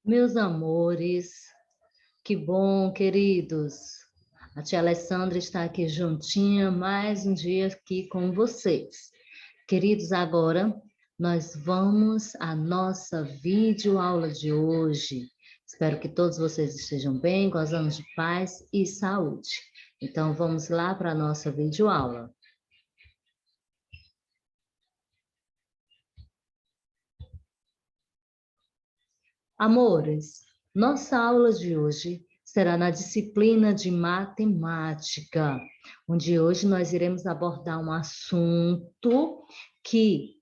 Meus amores, que bom, queridos. A tia Alessandra está aqui juntinha, mais um dia aqui com vocês. Queridos, agora nós vamos à nossa videoaula de hoje. Espero que todos vocês estejam bem, gozando de paz e saúde. Então, vamos lá para a nossa videoaula. Amores, nossa aula de hoje será na disciplina de matemática, onde hoje nós iremos abordar um assunto que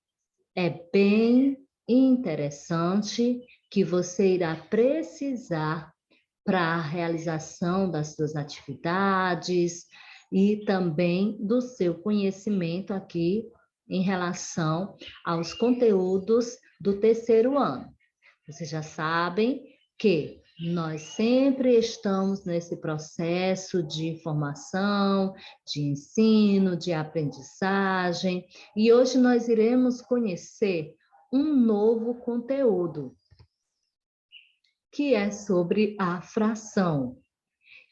é bem interessante, que você irá precisar para a realização das suas atividades e também do seu conhecimento aqui em relação aos conteúdos do terceiro ano. Vocês já sabem que nós sempre estamos nesse processo de formação, de ensino, de aprendizagem, e hoje nós iremos conhecer um novo conteúdo, que é sobre a fração.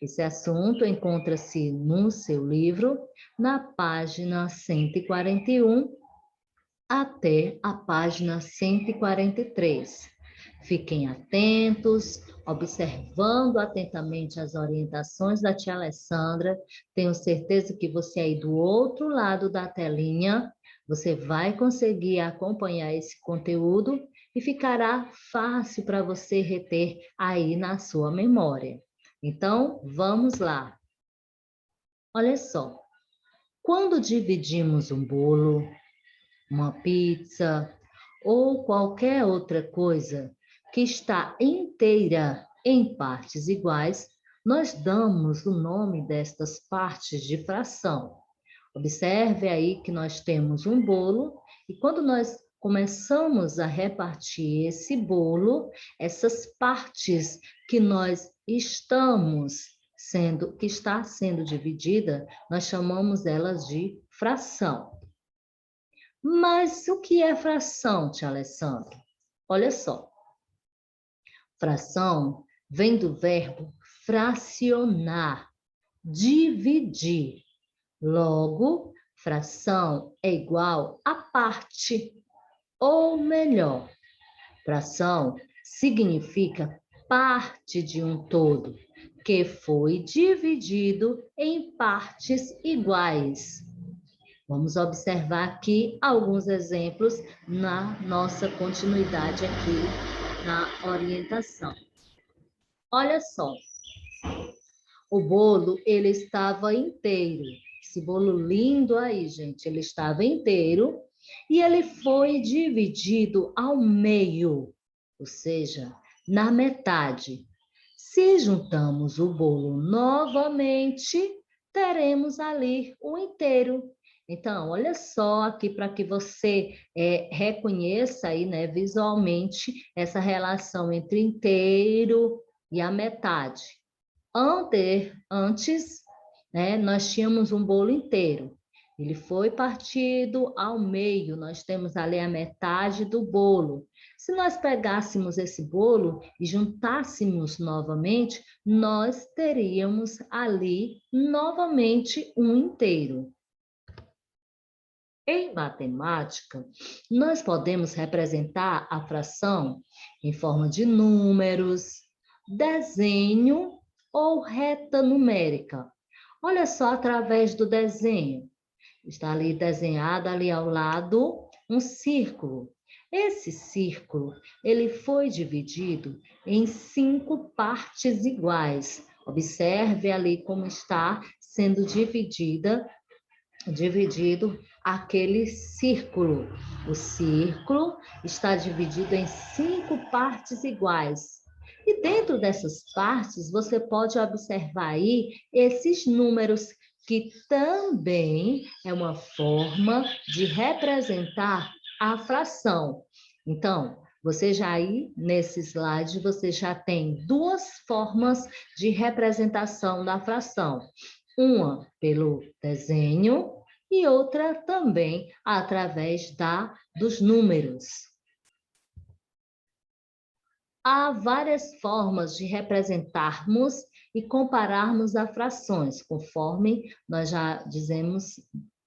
Esse assunto encontra-se no seu livro, na página 141 até a página 143. Fiquem atentos, observando atentamente as orientações da tia Alessandra. Tenho certeza que você aí do outro lado da telinha, você vai conseguir acompanhar esse conteúdo e ficará fácil para você reter aí na sua memória. Então, vamos lá. Olha só, quando dividimos um bolo, uma pizza ou qualquer outra coisa que está inteira em partes iguais, nós damos o nome destas partes de fração. Observe aí que nós temos um bolo e quando nós começamos a repartir esse bolo, essas partes que nós que está sendo dividida, nós chamamos elas de fração. Mas o que é fração, tia Alessandra? Olha só, fração vem do verbo fracionar, dividir. Logo, fração é igual a parte, ou melhor, fração significa parte de um todo, que foi dividido em partes iguais. Vamos observar aqui alguns exemplos na nossa continuidade aqui na orientação. Olha só, o bolo ele estava inteiro. Esse bolo lindo aí, gente, ele estava inteiro e ele foi dividido ao meio, ou seja, na metade. Se juntamos o bolo novamente, teremos ali o inteiro. Então, olha só aqui para que você reconheça aí, né, visualmente essa relação entre inteiro e a metade. Antes, né, nós tínhamos um bolo inteiro. Ele foi partido ao meio, nós temos ali a metade do bolo. Se nós pegássemos esse bolo e juntássemos novamente, nós teríamos ali novamente um inteiro. Em matemática, nós podemos representar a fração em forma de números, desenho ou reta numérica. Olha só através do desenho. Está ali desenhado ali ao lado um círculo. Esse círculo, ele foi dividido em 5 partes iguais. Observe ali como está sendo dividido aquele círculo. O círculo está dividido em 5 partes iguais. E dentro dessas partes, você pode observar aí esses números, que também é uma forma de representar a fração. Então, você já aí, nesse slide, você já tem 2 formas de representação da fração. Uma pelo desenho e outra também através dos números. há várias formas de representarmos e compararmos as frações, conforme nós já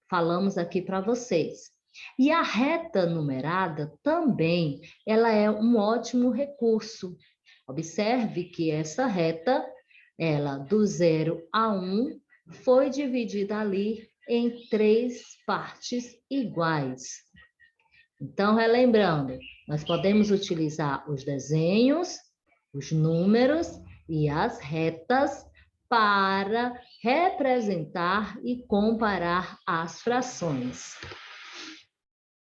falamos aqui para vocês. E a reta numerada também, ela é um ótimo recurso. Observe que essa reta, ela do 0 a 1, foi dividida ali em 3 partes iguais. Então, relembrando, nós podemos utilizar os desenhos, os números e as retas para representar e comparar as frações.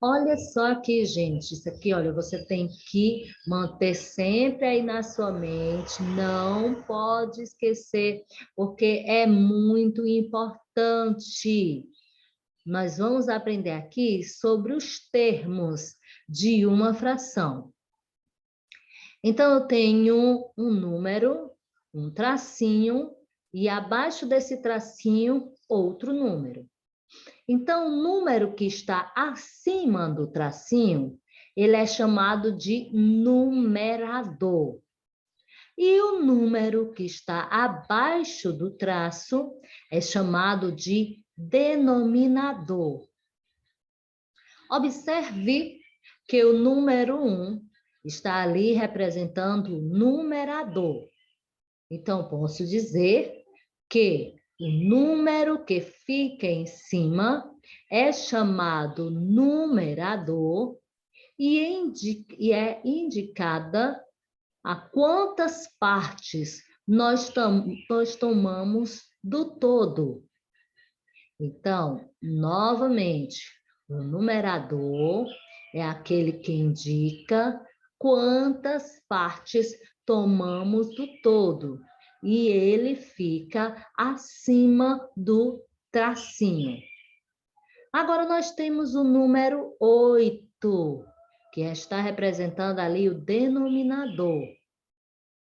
Olha só aqui, gente, isso aqui, olha, você tem que manter sempre aí na sua mente, não pode esquecer, porque é muito importante. Nós vamos aprender aqui sobre os termos de uma fração. Então, eu tenho um número, um tracinho, e abaixo desse tracinho, outro número. Então, o número que está acima do tracinho, ele é chamado de numerador. E o número que está abaixo do traço é chamado de denominador. Observe que o número 1 está ali representando o numerador. Então, posso dizer que o número que fica em cima é chamado numerador e é indicada a quantas partes nós tomamos do todo. Então, novamente, o numerador é aquele que indica quantas partes tomamos do todo. E ele fica acima do tracinho. Agora, nós temos o número 8, que está representando ali o denominador.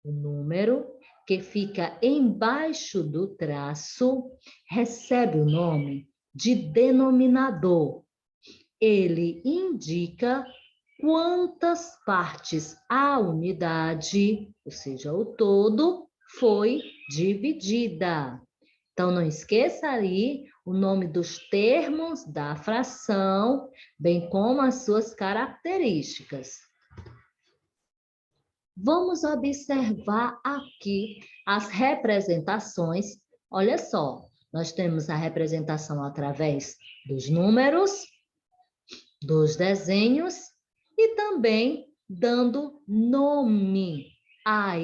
O número que fica embaixo do traço recebe o nome de denominador. Ele indica quantas partes a unidade, ou seja, o todo, foi dividida. Então, não esqueça ali o nome dos termos da fração, bem como as suas características. Vamos observar aqui as representações. Olha só, nós temos a representação através dos números, dos desenhos e também dando nome a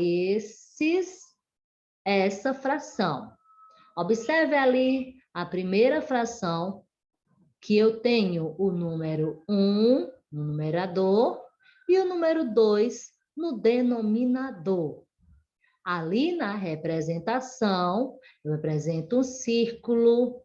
essa fração. Observe ali a primeira fração, que eu tenho o número 1 no numerador e o número 2 no denominador. Ali na representação, eu apresento um círculo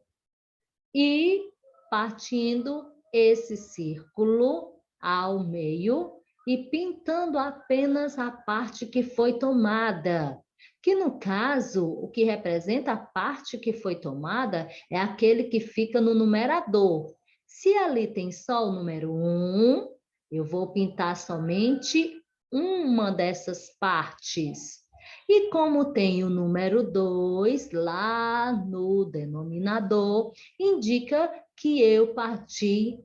e partindo esse círculo ao meio e pintando apenas a parte que foi tomada. Que no caso, o que representa a parte que foi tomada é aquele que fica no numerador. Se ali tem só o número 1, eu vou pintar somente uma dessas partes. E como tem o número 2 lá no denominador, indica que eu parti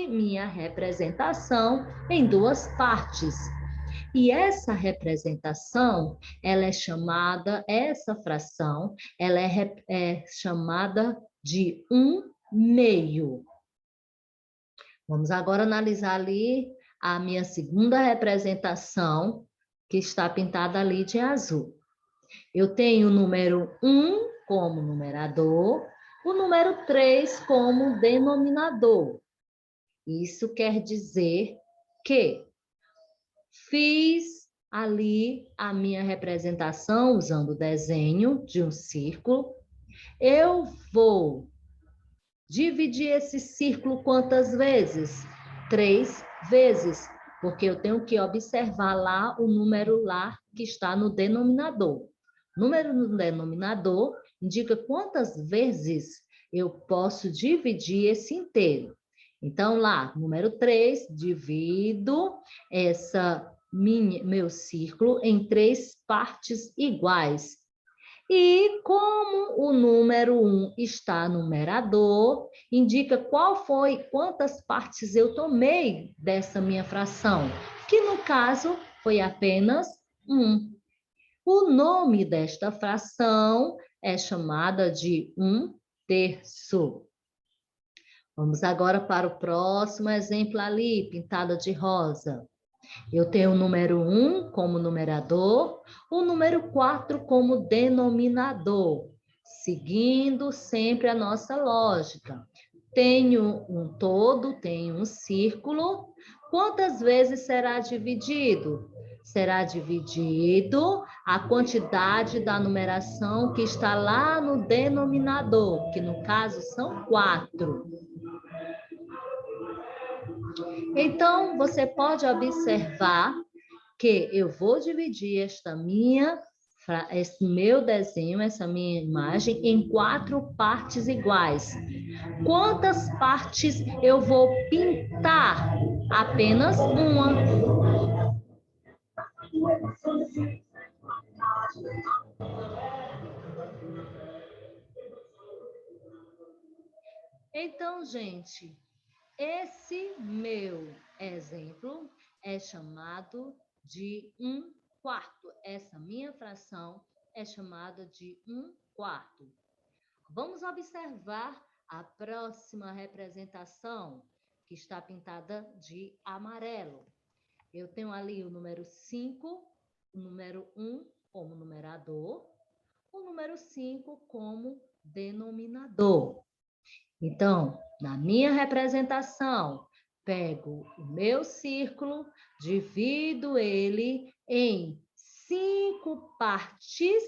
minha representação em duas partes. E essa representação, essa fração, ela é chamada de 1/2. Vamos agora analisar ali a minha segunda representação, que está pintada ali de azul. Eu tenho o número 1 como numerador, o número 3 como denominador. Isso quer dizer que fiz ali a minha representação usando o desenho de um círculo. Eu vou dividir esse círculo quantas vezes? 3 vezes, porque eu tenho que observar lá o número lá que está no denominador. Número no denominador indica quantas vezes eu posso dividir esse inteiro. Então, lá, número 3, divido meu círculo em 3 partes iguais. E como o número 1 está no numerador, indica quantas partes eu tomei dessa minha fração, que no caso foi apenas 1. O nome desta fração é chamada de 1/3. Vamos agora para o próximo exemplo ali, pintada de rosa. Eu tenho o número 1 como numerador, o número 4 como denominador, seguindo sempre a nossa lógica. Tenho um todo, tenho um círculo. Quantas vezes será dividido? Será dividido a quantidade da numeração que está lá no denominador, que no caso são 4. Então, você pode observar que eu vou dividir esse meu desenho, essa minha imagem, em 4 partes iguais. Quantas partes eu vou pintar? Apenas uma. Então, gente, esse meu exemplo é chamado de 1/4. Essa minha fração é chamada de 1/4. Vamos observar a próxima representação, que está pintada de amarelo. Eu tenho ali o número 5, o número 1 como numerador, o número 5 como denominador. Então, na minha representação, pego o meu círculo, divido ele em 5 partes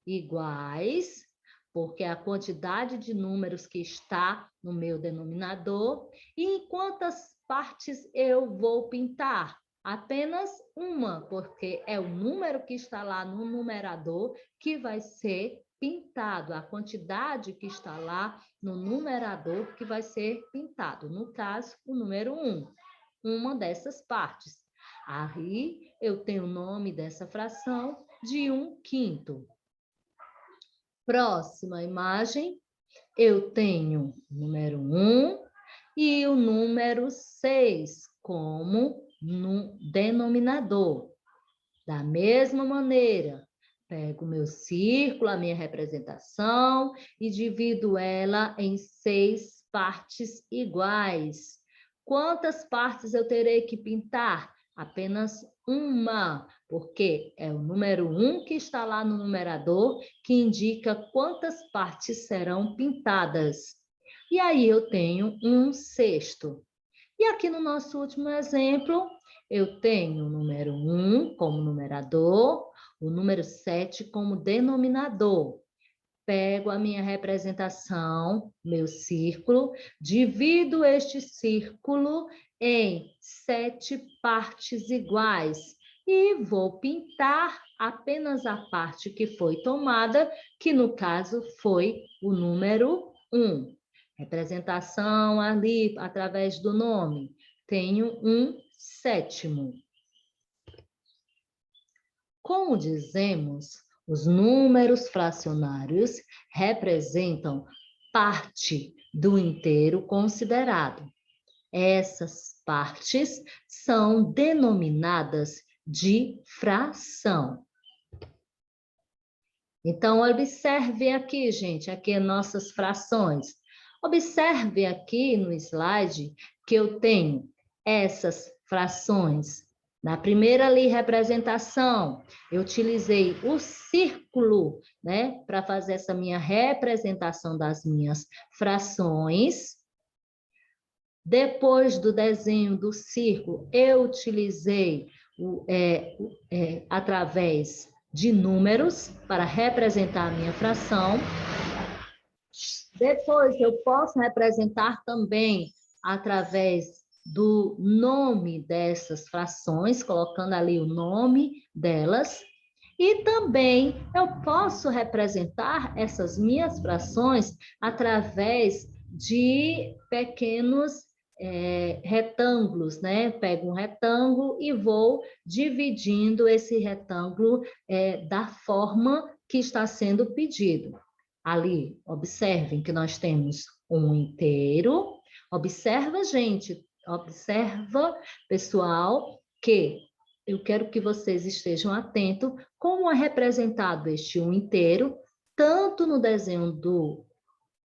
iguais, porque é a quantidade de números que está no meu denominador. E em quantas partes eu vou pintar? Apenas uma, porque é o número que está lá no numerador que vai ser pintado, a quantidade que está lá no numerador que vai ser pintado. No caso, o número 1, uma dessas partes. Aí, eu tenho o nome dessa fração de 1/5. Próxima imagem, eu tenho o número 1 e o número 6 como no denominador. Da mesma maneira, pego o meu círculo, a minha representação, e divido ela em 6 partes iguais. Quantas partes eu terei que pintar? Apenas uma, porque é o número 1 que está lá no numerador, que indica quantas partes serão pintadas. E aí eu tenho 1/6. E aqui no nosso último exemplo, eu tenho o número 1 como numerador, o número 7 como denominador. Pego a minha representação, meu círculo, divido este círculo em 7 partes iguais e vou pintar apenas a parte que foi tomada, que no caso foi o número 1. Representação ali, através do nome. Tenho 1/7. Como dizemos, os números fracionários representam parte do inteiro considerado. Essas partes são denominadas de fração. Então, observe aqui, gente, aqui nossas frações. Observe aqui no slide que eu tenho essas frações. Na primeira ali, representação, eu utilizei o círculo, né, para fazer essa minha representação das minhas frações. Depois do desenho do círculo, eu utilizei através de números para representar a minha fração. Depois, eu posso representar também através do nome dessas frações, colocando ali o nome delas. E também eu posso representar essas minhas frações através de pequenos retângulos, né? Pego um retângulo e vou dividindo esse retângulo da forma que está sendo pedido. Ali, observem que nós temos um inteiro. Observa, gente, observa, pessoal, que eu quero que vocês estejam atentos como é representado este um inteiro, tanto no desenho do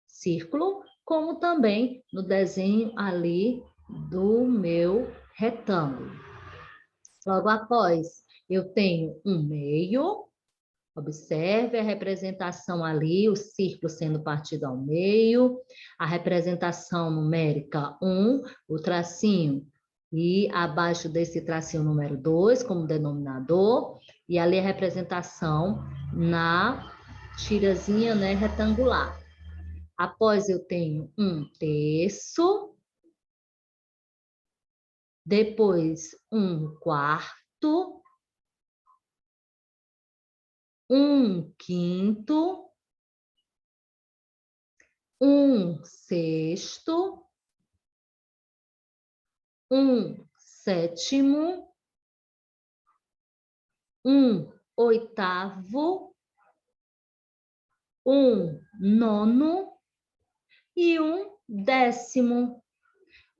círculo, como também no desenho ali do meu retângulo. Logo após, eu tenho um meio. Observe a representação ali, o círculo sendo partido ao meio, a representação numérica 1, o tracinho, e abaixo desse tracinho número 2, como denominador, e ali a representação na tirazinha, né, retangular. Após eu tenho um terço, depois um quarto, um quinto, um sexto, um sétimo, um oitavo, um nono e um décimo.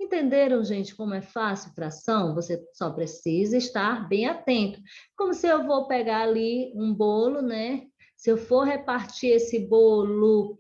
Entenderam, gente, como é fácil fração? Você só precisa estar bem atento. Como se eu vou pegar ali um bolo, né? Se eu for repartir esse bolo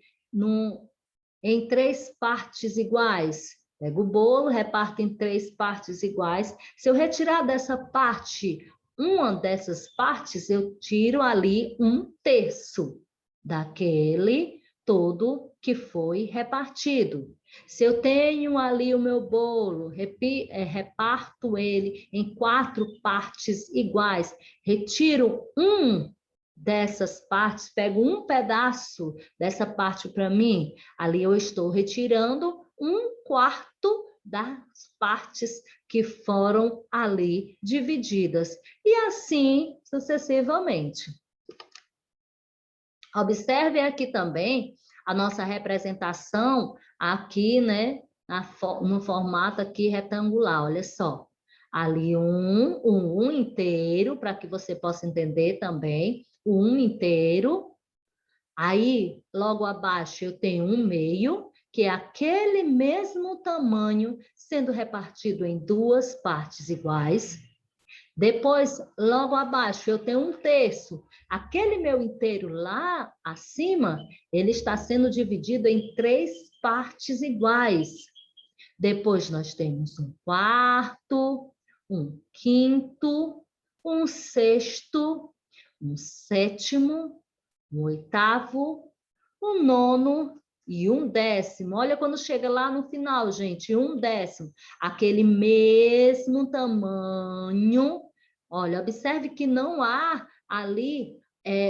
em 3 partes iguais, pego o bolo, reparto em 3 partes iguais. Se eu retirar dessa parte, uma dessas partes, eu tiro ali um terço daquele todo que foi repartido. Se eu tenho ali o meu bolo, reparto ele em 4 partes iguais, retiro dessas partes, pego um pedaço dessa parte para mim, ali eu estou retirando um quarto das partes que foram ali divididas. E assim sucessivamente. Observe aqui também a nossa representação aqui, né, no formato aqui retangular, olha só. Ali um inteiro, para que você possa entender também, o um inteiro. Aí, logo abaixo, eu tenho um meio, que é aquele mesmo tamanho, sendo repartido em 2 partes iguais. Depois, logo abaixo, eu tenho um terço. Aquele meu inteiro lá acima, ele está sendo dividido em 3 partes iguais. Depois, nós temos um quarto, um quinto, um sexto, um sétimo, um oitavo, um nono e um décimo. Olha quando chega lá no final, gente, um décimo. Aquele mesmo tamanho. Olha, observe que não há ali,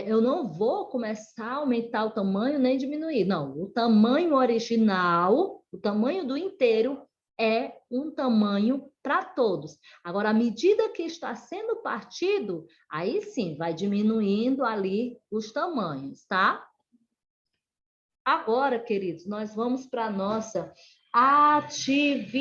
eu não vou começar a aumentar o tamanho nem diminuir. Não, o tamanho original, o tamanho do inteiro é um tamanho para todos. Agora, à medida que está sendo partido, aí sim, vai diminuindo ali os tamanhos, tá? Agora, queridos, nós vamos para a nossa atividade.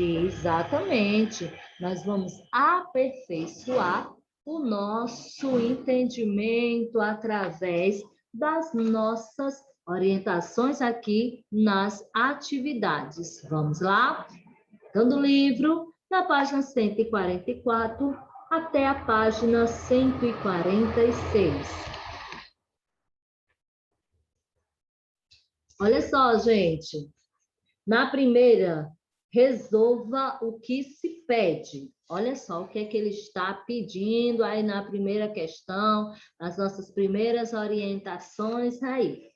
Exatamente. Nós vamos aperfeiçoar o nosso entendimento através das nossas orientações aqui nas atividades. Vamos lá? Dando o livro, na página 144 até a página 146. Olha só, gente. Na primeira, resolva o que se pede. Olha só o que é que ele está pedindo aí na primeira questão, nas nossas primeiras orientações aí.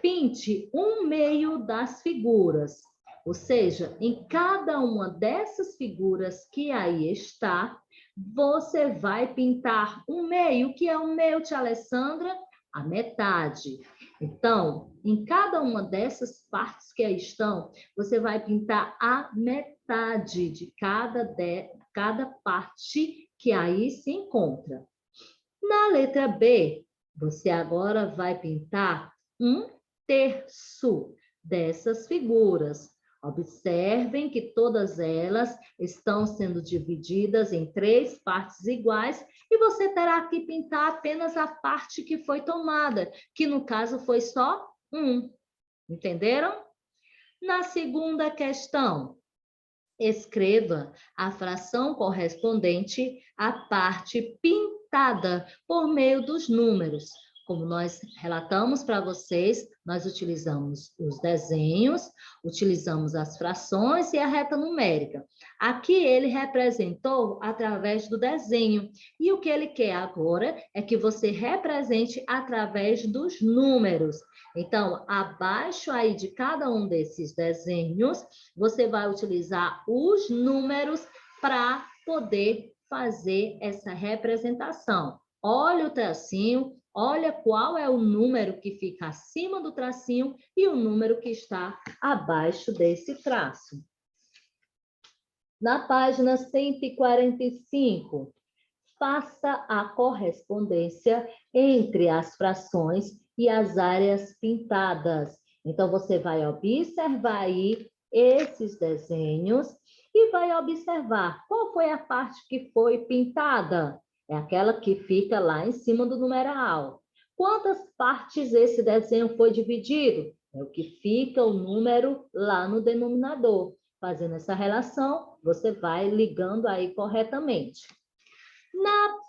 Pinte um meio das figuras, ou seja, em cada uma dessas figuras que aí está, você vai pintar um meio, que é o meio, tia Alessandra, a metade. Então, em cada uma dessas partes que aí estão, você vai pintar a metade de cada parte que aí se encontra. Na letra B, você agora vai pintar um terço dessas figuras, Observem que todas elas estão sendo divididas em 3 partes iguais e você terá que pintar apenas a parte que foi tomada, que no caso foi só 1. Entenderam? Na segunda questão, escreva a fração correspondente à parte pintada por meio dos números. Como nós relatamos para vocês, nós utilizamos os desenhos, utilizamos as frações e a reta numérica. Aqui ele representou através do desenho. E o que ele quer agora é que você represente através dos números. Então, abaixo aí de cada um desses desenhos, você vai utilizar os números para poder fazer essa representação. Olha o tracinho, olha qual é o número que fica acima do tracinho e o número que está abaixo desse traço. Na página 145, faça a correspondência entre as frações e as áreas pintadas. Então, você vai observar aí esses desenhos e vai observar qual foi a parte que foi pintada. É aquela que fica lá em cima do numeral. Quantas partes esse desenho foi dividido? É o que fica o número lá no denominador. Fazendo essa relação, você vai ligando aí corretamente. Na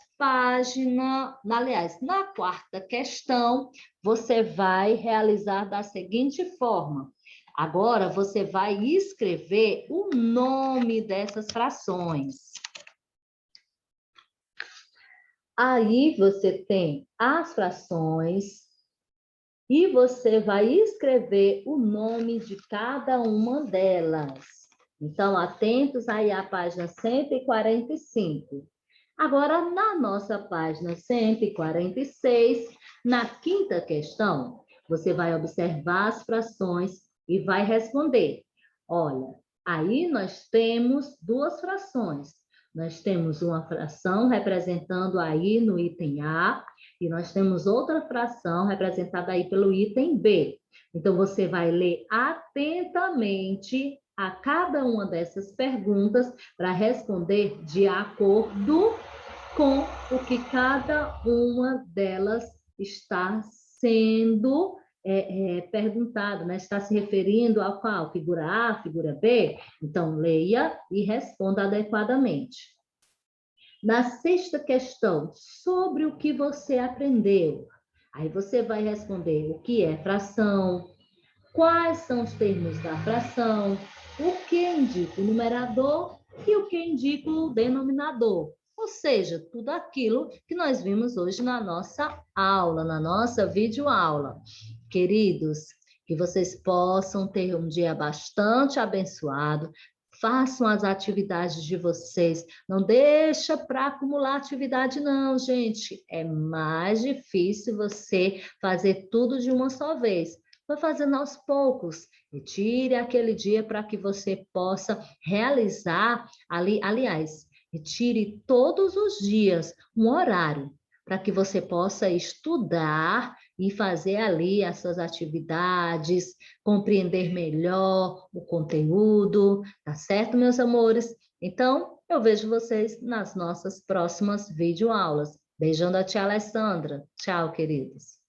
quarta questão, você vai realizar da seguinte forma. Agora, você vai escrever o nome dessas frações. Aí, você tem as frações e você vai escrever o nome de cada uma delas. Então, atentos aí à página 145. Agora, na nossa página 146, na quinta questão, você vai observar as frações e vai responder. Olha, aí nós temos 2 frações. Nós temos uma fração representando aí no item A e nós temos outra fração representada aí pelo item B. Então, você vai ler atentamente a cada uma dessas perguntas para responder de acordo com o que cada uma delas está sendo perguntado, né? Está se referindo a qual? Figura A, figura B? Então, leia e responda adequadamente. Na sexta questão, sobre o que você aprendeu, aí você vai responder o que é fração, quais são os termos da fração, o que indica o numerador e o que indica o denominador. Ou seja, tudo aquilo que nós vimos hoje na nossa aula, na nossa videoaula. Queridos, que vocês possam ter um dia bastante abençoado. Façam as atividades de vocês. Não deixa para acumular atividade, não, gente. É mais difícil você fazer tudo de uma só vez. Vai fazendo aos poucos. Retire aquele dia para que você possa realizar ali. Aliás, retire todos os dias um horário para que você possa estudar e fazer ali as suas atividades, compreender melhor o conteúdo, tá certo, meus amores? Então, eu vejo vocês nas nossas próximas videoaulas. Beijão da tia Alessandra. Tchau, queridos.